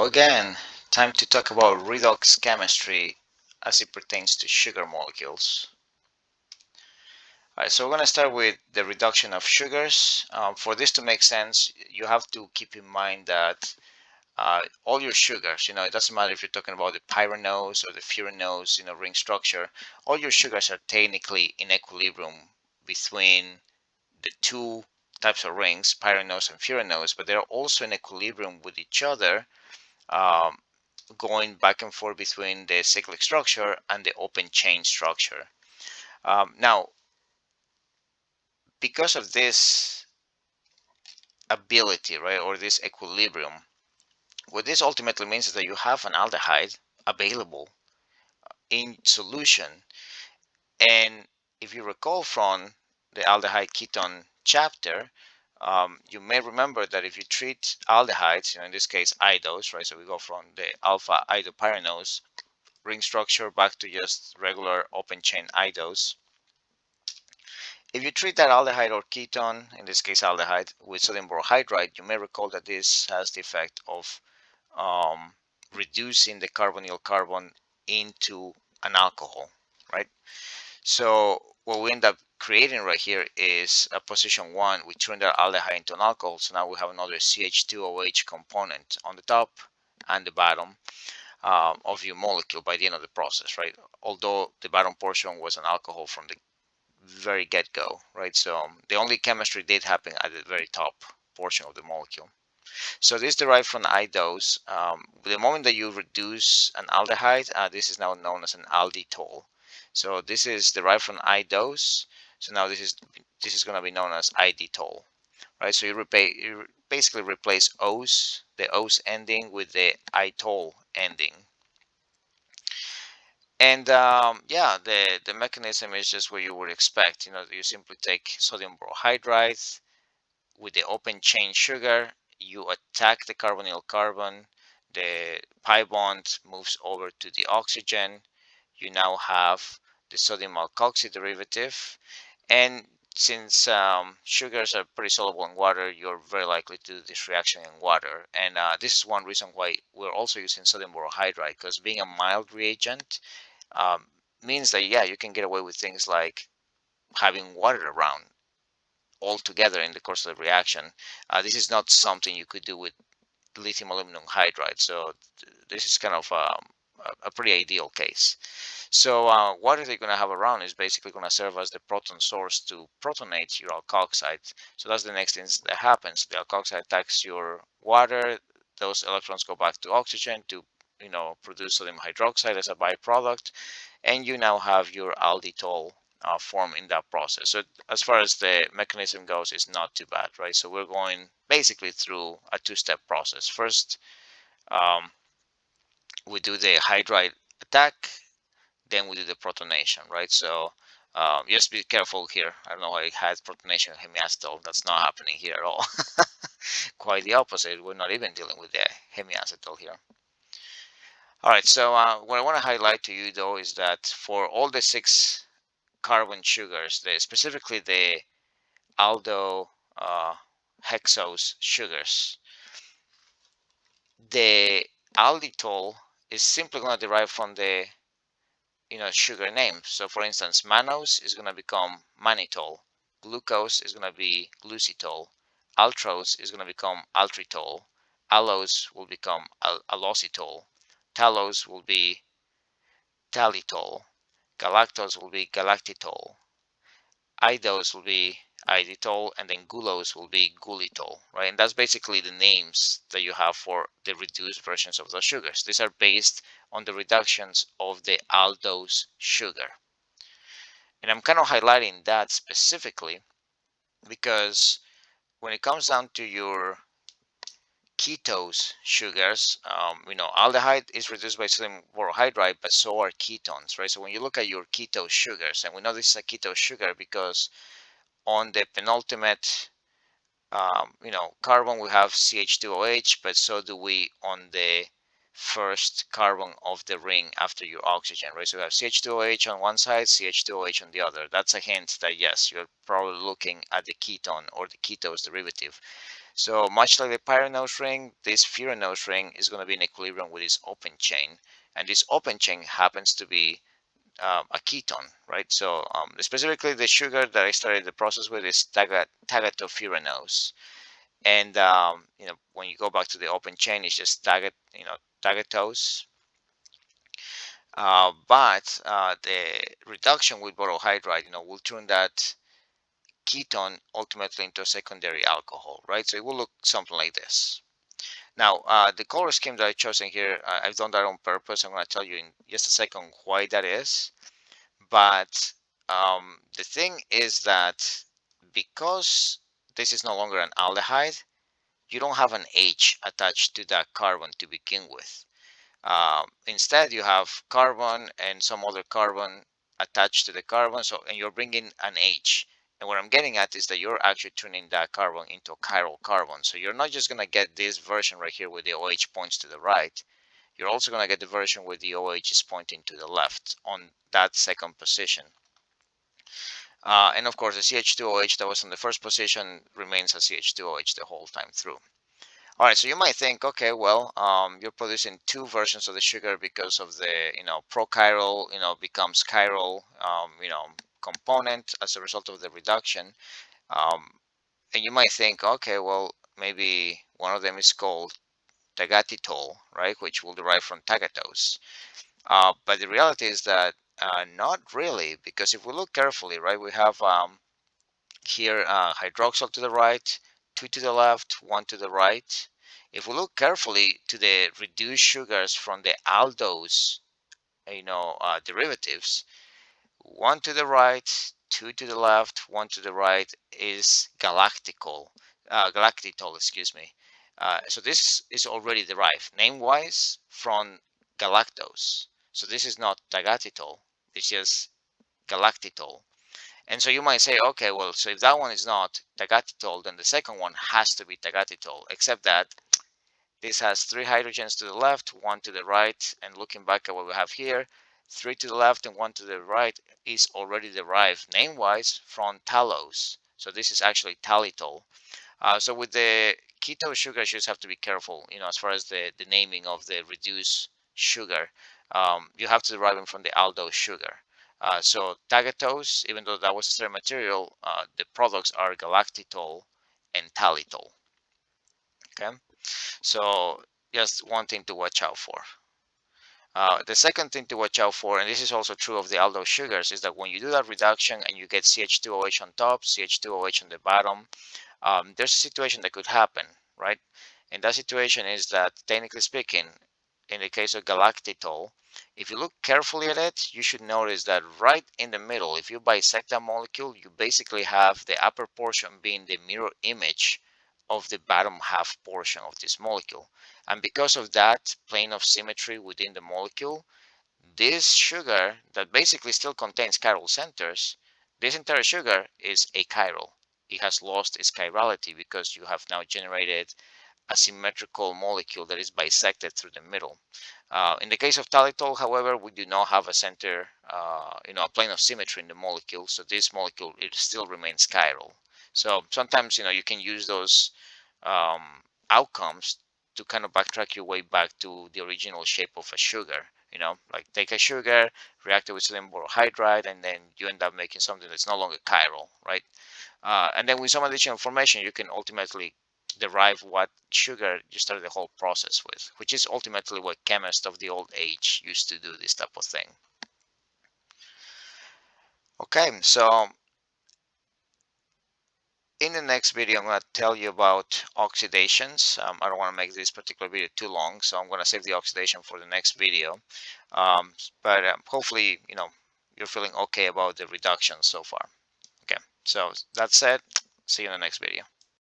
Hello again. Time to talk about redox chemistry as it pertains to sugar molecules. Alright, so we're going to start with the reduction of sugars. For this to make sense, you have to keep in mind that all your sugars, it doesn't matter if you're talking about the pyranose or the furanose, ring structure, all your sugars are technically in equilibrium between the two types of rings, pyranose and furanose, but they're also in equilibrium with each other. Going back and forth between the cyclic structure and the open chain structure. Now, because of this ability, right, or this equilibrium, what this ultimately means is that you have an aldehyde available in solution. And if you recall from the aldehyde ketone chapter, you may remember that if you treat aldehydes, in this case aldose, right, so we go from the alpha idopyranose ring structure back to just regular open chain aldose. If you treat that aldehyde or ketone, in this case aldehyde, with sodium borohydride, you may recall that this has the effect of reducing the carbonyl carbon into an alcohol, right? So what we end up creating right here is a position 1. We turn that aldehyde into an alcohol, so now we have another CH2OH component on the top and the bottom of your molecule by the end of the process, right? Although the bottom portion was an alcohol from the very get-go, right? So the only chemistry did happen at the very top portion of the molecule. So this derived from aldose. The moment that you reduce an aldehyde, this is now known as an alditol. So this is derived from aldose. So now this is going to be known as alditol, right? So you basically replace O's, the O's ending with the itol ending. And yeah, the mechanism is just what you would expect. You simply take sodium borohydride with the open chain sugar, you attack the carbonyl carbon, the pi bond moves over to the oxygen, you now have the sodium alkoxy derivative, and since sugars are pretty soluble in water, you're very likely to do this reaction in water. And this is one reason why we're also using sodium borohydride, because being a mild reagent, um, means that, yeah, you can get away with things like having water around altogether in the course of the reaction. This is not something you could do with lithium aluminum hydride, so this is kind of a pretty ideal case. So water they're going to have around is basically going to serve as the proton source to protonate your alkoxide. So that's the next thing that happens. The alkoxide attacks your water, those electrons go back to oxygen to produce sodium hydroxide as a byproduct, and you now have your alditol form in that process. So as far as the mechanism goes, it's not too bad, right? So we're going basically through a two-step process. First, we do the hydride attack, then we do the protonation, right? So just be careful here. I don't know why it has protonation hemiacetal. That's not happening here at all. Quite the opposite. We're not even dealing with the hemiacetal here. All right, so what I want to highlight to you though is that for all the 6 carbon sugars, specifically the aldo hexose sugars, the alditol is simply going to derive from the sugar name. So for instance, mannose is going to become mannitol, glucose is going to be glucitol, altrose is going to become altritol, allose will become allositol, talose will be talitol, galactose will be galactitol, idose will be iditol, and then gulose will be gulitol, right? And that's basically the names that you have for the reduced versions of those sugars. These are based on the reductions of the aldose sugar. And I'm kind of highlighting that specifically because when it comes down to your ketose sugars, aldehyde is reduced by sodium borohydride, but so are ketones, right? So when you look at your ketose sugars, and we know this is a ketose sugar because on the penultimate carbon we have CH2OH, but so do we on the first carbon of the ring after your oxygen, right? So we have CH2OH on one side, CH2OH on the other. That's a hint that yes, you're probably looking at the ketone or the ketose derivative. So much like the pyranose ring, this furanose ring is going to be in equilibrium with this open chain, and this open chain happens to be a ketone, right? So specifically the sugar that I started the process with is tagatopyranose, and when you go back to the open chain, it's just tagatose. But the reduction with borohydride, will turn that ketone ultimately into a secondary alcohol, right? So it will look something like this. Now, the color scheme that I chosen here, I've done that on purpose. I'm going to tell you in just a second why that is. But the thing is that because this is no longer an aldehyde, you don't have an H attached to that carbon to begin with. Instead, you have carbon and some other carbon attached to the carbon, and you're bringing an H. And what I'm getting at is that you're actually turning that carbon into a chiral carbon. So you're not just going to get this version right here where the OH points to the right. You're also going to get the version where the OH is pointing to the left on that second position. And of course, the CH2OH that was in the first position remains a CH2OH the whole time through. All right, so you might think, okay, well, you're producing two versions of the sugar because of the, prochiral, becomes chiral, component as a result of the reduction. Um, and you might think, okay, well, maybe one of them is called tagatitol, right, which will derive from tagatose. But the reality is that not really, because if we look carefully, right, we have here hydroxyl to the right, two to the left, one to the right. If we look carefully to the reduced sugars from the aldose, derivatives, one to the right, two to the left, one to the right is galactitol, excuse me. So this is already derived name-wise from galactose. So this is not tagatitol, it's just galactitol. And so you might say, okay, well, so if that one is not tagatitol, then the second one has to be tagatitol, except that this has three hydrogens to the left, one to the right, and looking back at what we have here, three to the left and one to the right is already derived name-wise from talose. So this is actually talitol. So with the keto sugars, you just have to be careful, as far as the naming of the reduced sugar. You have to derive them from the aldose sugar. So tagatose, even though that was a starting material, the products are galactitol and talitol. Okay, so just one thing to watch out for. The second thing to watch out for, and this is also true of the aldose sugars, is that when you do that reduction and you get CH2OH on top, CH2OH on the bottom, there's a situation that could happen, right? And that situation is that, technically speaking, in the case of galactitol, if you look carefully at it, you should notice that right in the middle, if you bisect that molecule, you basically have the upper portion being the mirror image of the bottom half portion of this molecule. And because of that plane of symmetry within the molecule, this sugar that basically still contains chiral centers, this entire sugar is achiral. It has lost its chirality because you have now generated a symmetrical molecule that is bisected through the middle. In the case of talitol, however, we do not have a center, a plane of symmetry in the molecule, so this molecule, it still remains chiral. So sometimes, you can use those outcomes to kind of backtrack your way back to the original shape of a sugar. Like take a sugar, react it with sodium borohydride, and then you end up making something that's no longer chiral, right? And then with some additional information, you can ultimately derive what sugar you started the whole process with, which is ultimately what chemists of the old age used to do this type of thing. Okay, so in the next video, I'm going to tell you about oxidations. I don't want to make this particular video too long, so I'm going to save the oxidation for the next video. But hopefully, you're feeling okay about the reduction so far. Okay, so that said, see you in the next video.